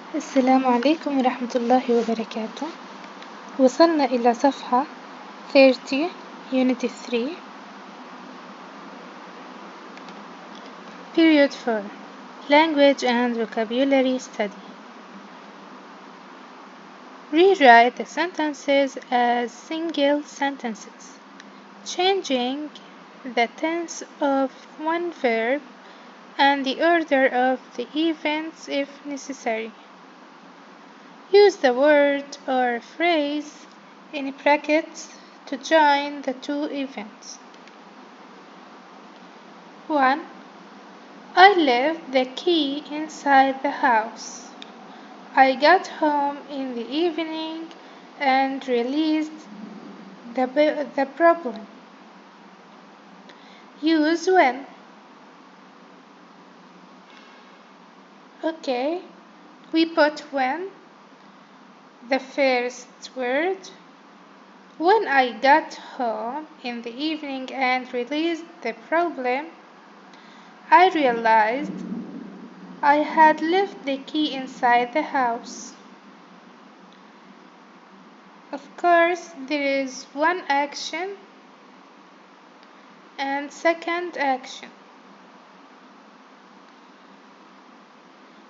السلام عليكم ورحمة الله وبركاته. وصلنا إلى صفحة 30 Unit 3 Period 4 Language and Vocabulary Study. Rewrite the sentences as single sentences, changing the tense of one verb and the order of the events if necessary. Use the word or phrase in brackets to join the two events. 1. I left the key inside the house. I got home in the evening and realized the problem. Use when. Okay, we put when, the first word. When I got home in the evening and realized the problem, I realized I had left the key inside the house. Of course, there is one action and second action.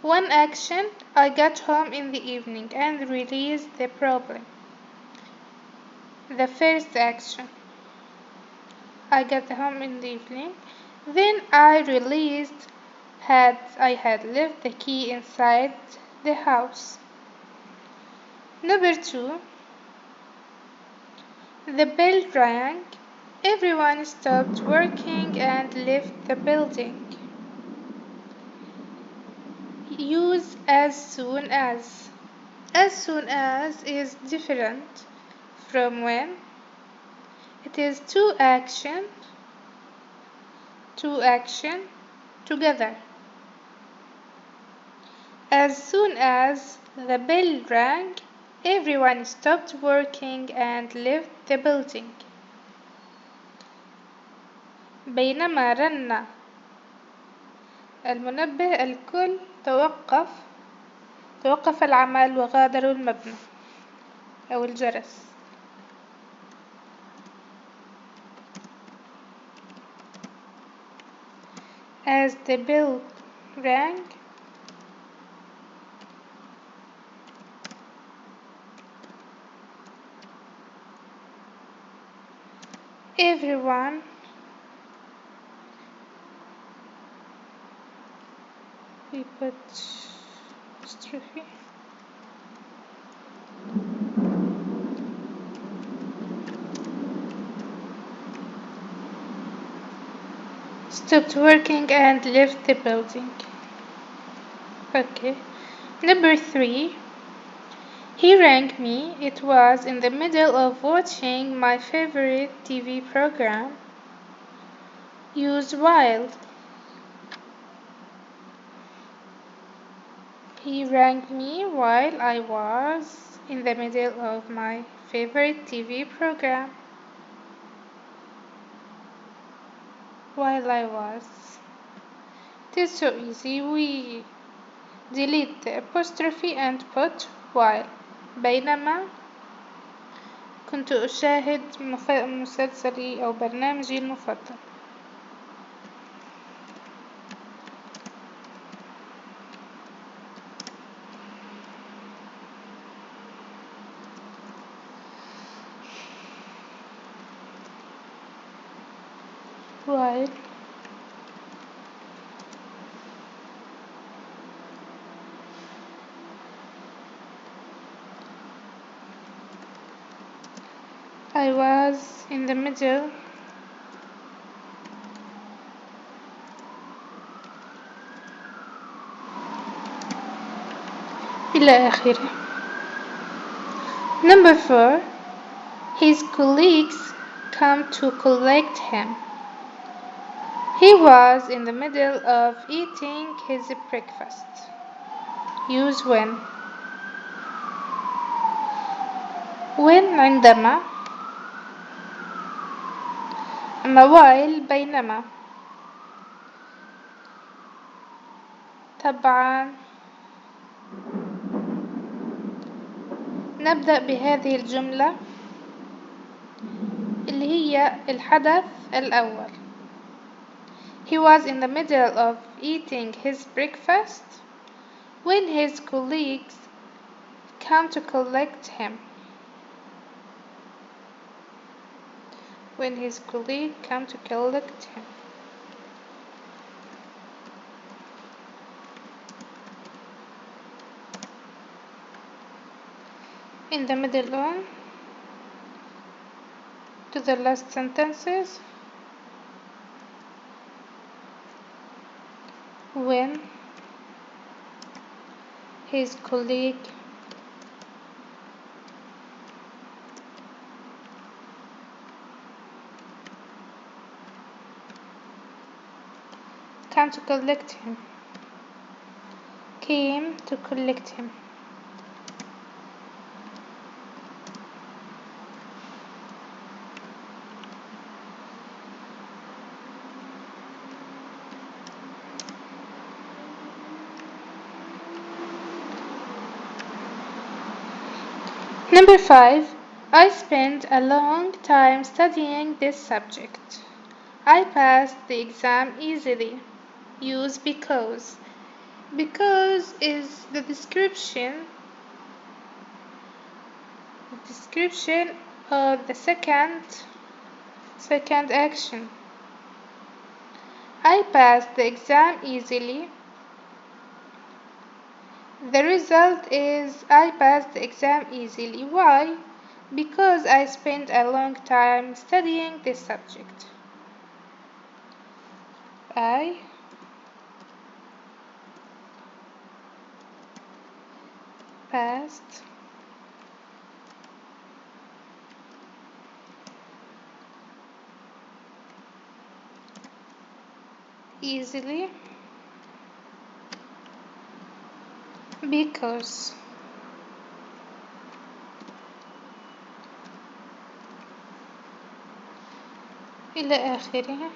One action, I got home in the evening and realized the problem. The first action, I got home in the evening, then I realized I had left the key inside the house. Number 2, the bell rang, everyone stopped working and left the building. Use as soon as. As soon as is different from when. It is two action together. As soon as the bell rang, everyone stopped working and left the building. بينما رن المنبه الكل توقف العمل وغادروا المبنى أو الجرس. As the bell rang, everyone we put apostrophe stopped working and left the building. Okay. Number 3, he rang me. It was in the middle of watching my favorite TV program. Use while. He rang me while I was in the middle of my favorite TV program. While I was. It is so easy. We delete the apostrophe and put while. بينما كنت أشاهد مسلسلي أو برنامجي المفضل. While I was in the middle إلى آخره. Number 4, his colleagues come to collect him. He was in the middle of eating his breakfast. Use when. When عندما. أما while بينما. طبعا نبدأ بهذه الجملة اللي هي الحدث الأول. He was in the middle of eating his breakfast when his colleagues came to collect him. When his colleague came to collect him. In the middle on to the last sentences. When his colleague came to collect him. Came to collect him. Number 5. I spent a long time studying this subject. I passed the exam easily. Use because. Because is the description of the second action. I passed the exam easily. The result is I passed the exam easily. Why? Because I spent a long time studying this subject. I passed easily because إلى آخره.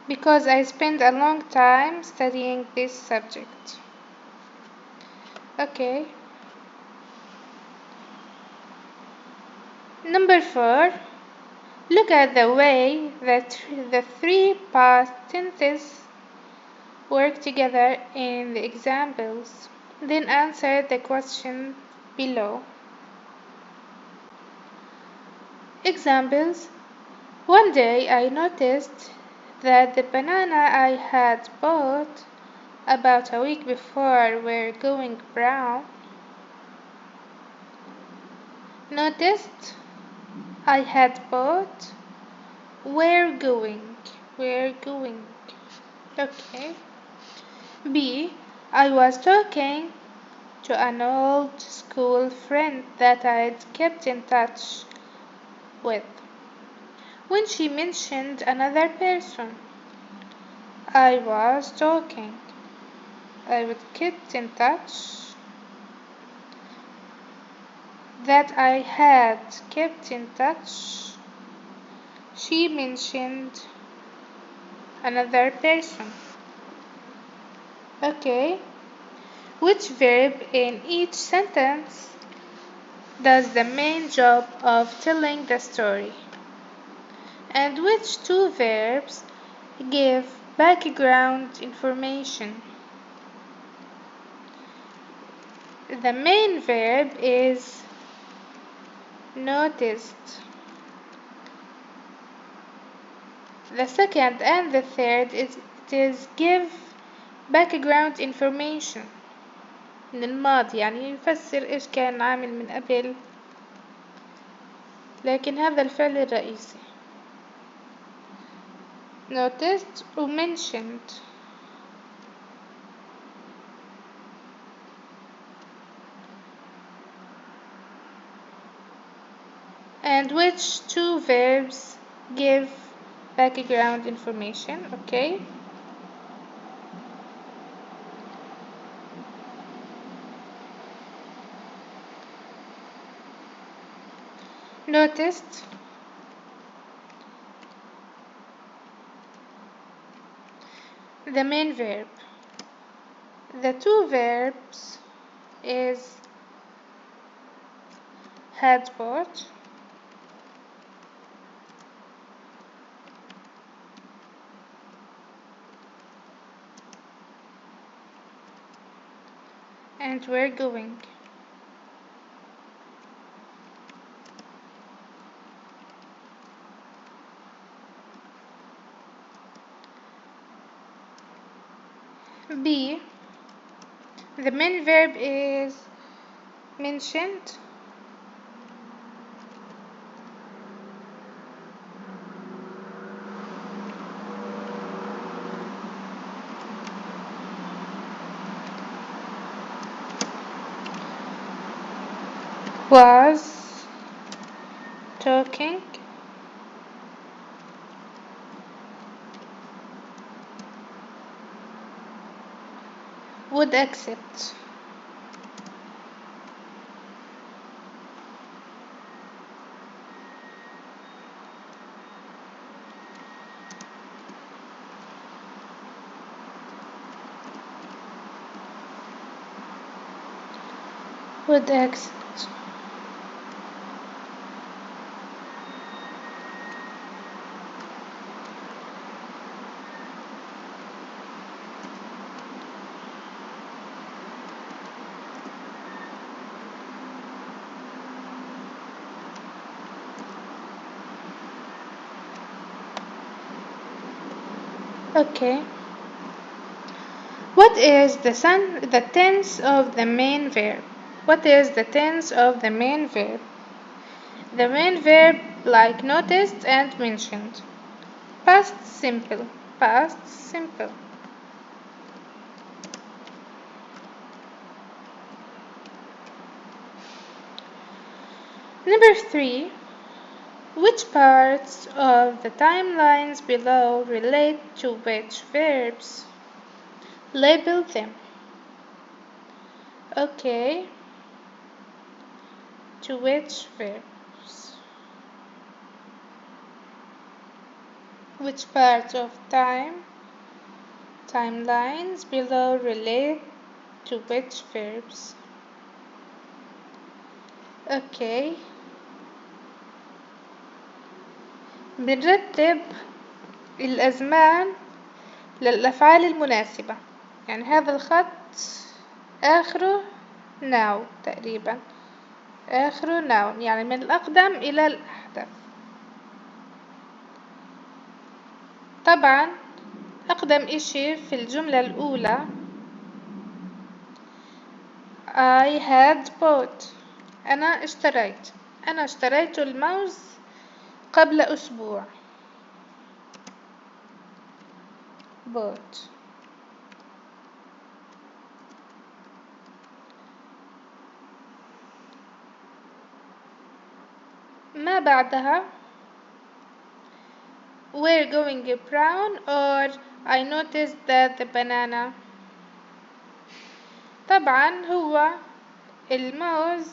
Because I spent a long time studying this subject. Okay. Number 4. Look at the way that the three past tenses work together in the examples. Then answer the question below. Examples. One day I noticed that the banana I had bought about a week before were going brown. Noticed I had bought were going. Okay. B. I was talking to an old school friend that I'd kept in touch with. When she mentioned another person I was talking, I would kept in touch that I had kept in touch. She mentioned another person. Okay. Which verb in each sentence does the main job of telling the story? And which two verbs give background information? The main verb is noticed. The second and the third is give background information من الماضي، يعني يفسر إيش كان عامل من قبل، لكن هذا الفعل الرئيسي. Noticed و mentioned. And which two verbs give background information? Okay. Noticed. The main verb. The two verbs is had bought. And we're going. B. The main verb is mentioned. Was talking. Would accept. Would accept. Okay. What is the tense of the main verb? What is the tense of the main verb? The main verb like noticed and mentioned. Past simple. Past simple. Number 3. Which parts of the timelines below relate to which verbs? Label them. Okay. To which verbs? Which parts of timelines below relate to which verbs? Okay. بنرتب الأزمان للأفعال المناسبة، يعني هذا الخط آخره now تقريبا، آخره now يعني من الأقدم إلى الأحدث. طبعا أقدم إشي في الجملة الأولى I had bought. أنا اشتريت الموز قبل أسبوع. bought. ما بعدها we're going brown or I noticed that the banana. طبعا هو الموز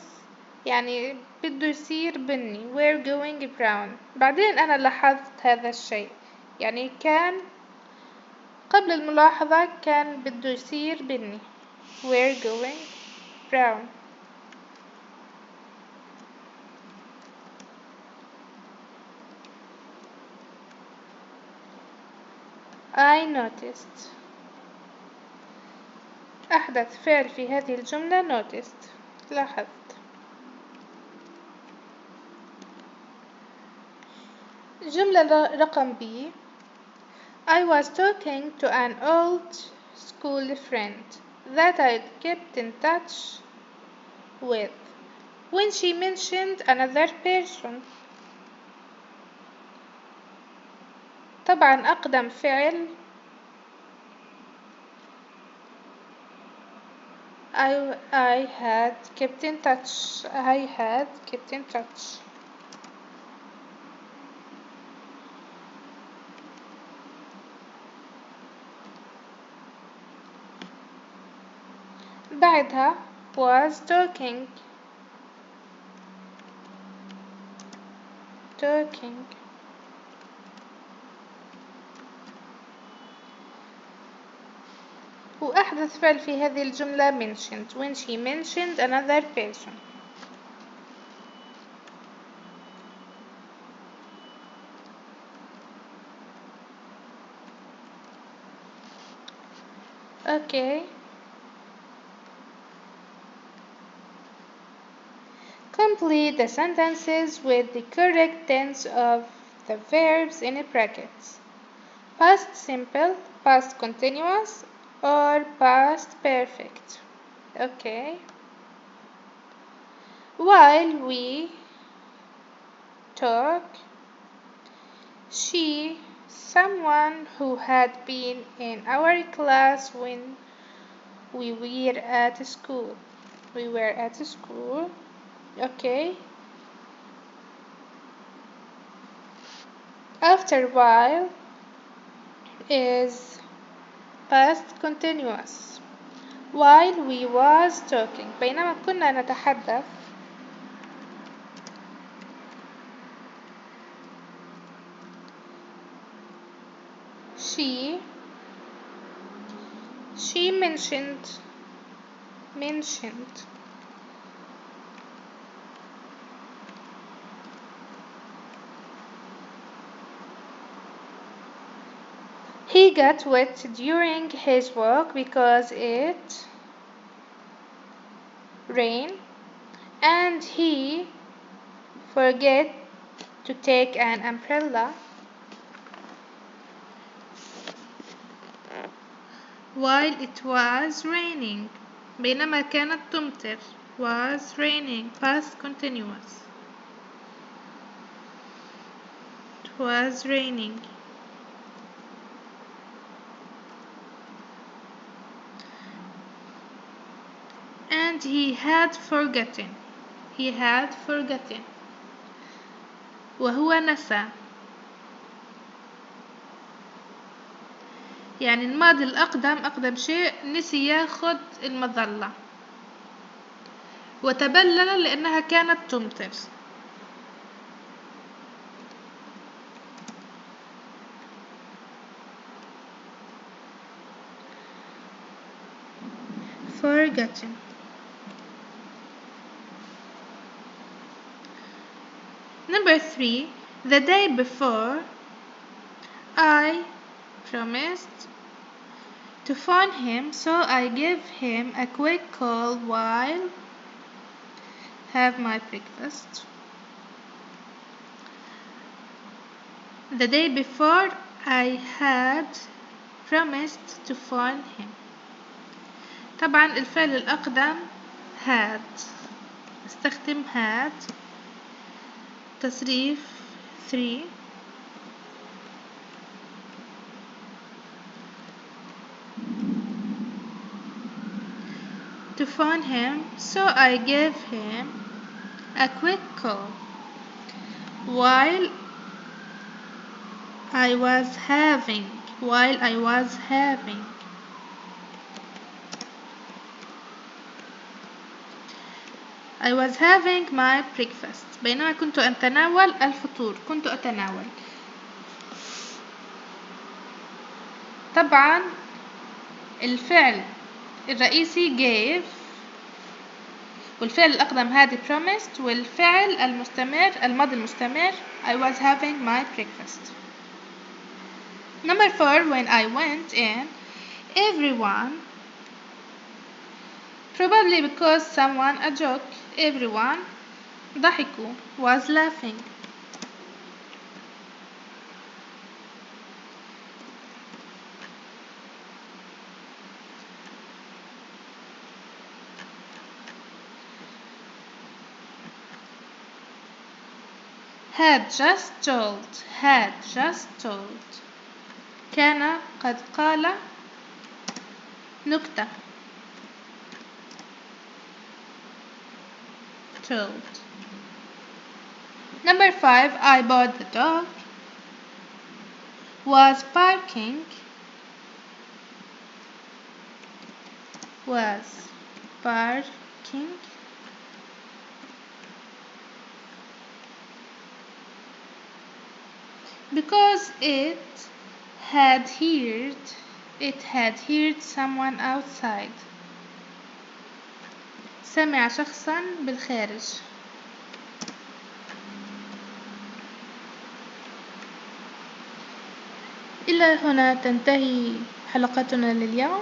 يعني بده يصير بني we're going brown. بعدين أنا لاحظت هذا الشيء، يعني كان قبل الملاحظة كان بده يصير بني we're going brown. I noticed. أحدث فعل في هذه الجملة noticed. لاحظت. جملة رقم B. I was talking to an old school friend that I kept in touch with when she mentioned another person. طبعا أقدم فعل I had kept in touch. I had kept in touch. بعدها was talking. وأحدث فعل في هذه الجملة mentioned when she mentioned another person. Okay. Complete the sentences with the correct tense of the verbs in brackets. Past simple, past continuous, or past perfect. Okay. While we talk, she, someone who had been in our class when we were at school. We were at school. Okay. After a while is past continuous. While we was talking. بينما كنا نتحدث. She mentioned he got wet during his walk because it rained and he forget to take an umbrella while it was raining. بينما كانت تمطر. Was raining. Past continuous. It was raining. And he had forgotten. He had forgotten. وهو نسى. يعني الماضي الأقدم أقدم شيء نسي ياخد المظلة وتبلل لأنها كانت تمطر. Forgotten. Number 3. The day before, I promised to phone him, so I gave him a quick call while have my breakfast. The day before, I had promised to phone him. طبعا الفعل الأقدم had. استخدم had. تصريف 3. To phone him, so I gave him a quick call while I was having my breakfast. بينما كنت أتناول الفطور. كنت أتناول. طبعا الفعل الرئيسي gave والفعل الأقدم هذه promised والفعل المستمر الماضي المستمر I was having my breakfast. Number 4. When I went in, everyone, probably because someone a joke, everyone ضحكوا was laughing. had just told كان قد قال نكتة told. Number 5. I bought the dog was barking because it had heard someone outside. سمع شخصا بالخارج. إلى هنا تنتهي حلقتنا لليوم.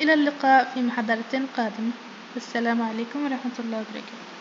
إلى اللقاء في محاضرة قادمة. السلام عليكم ورحمة الله وبركاته.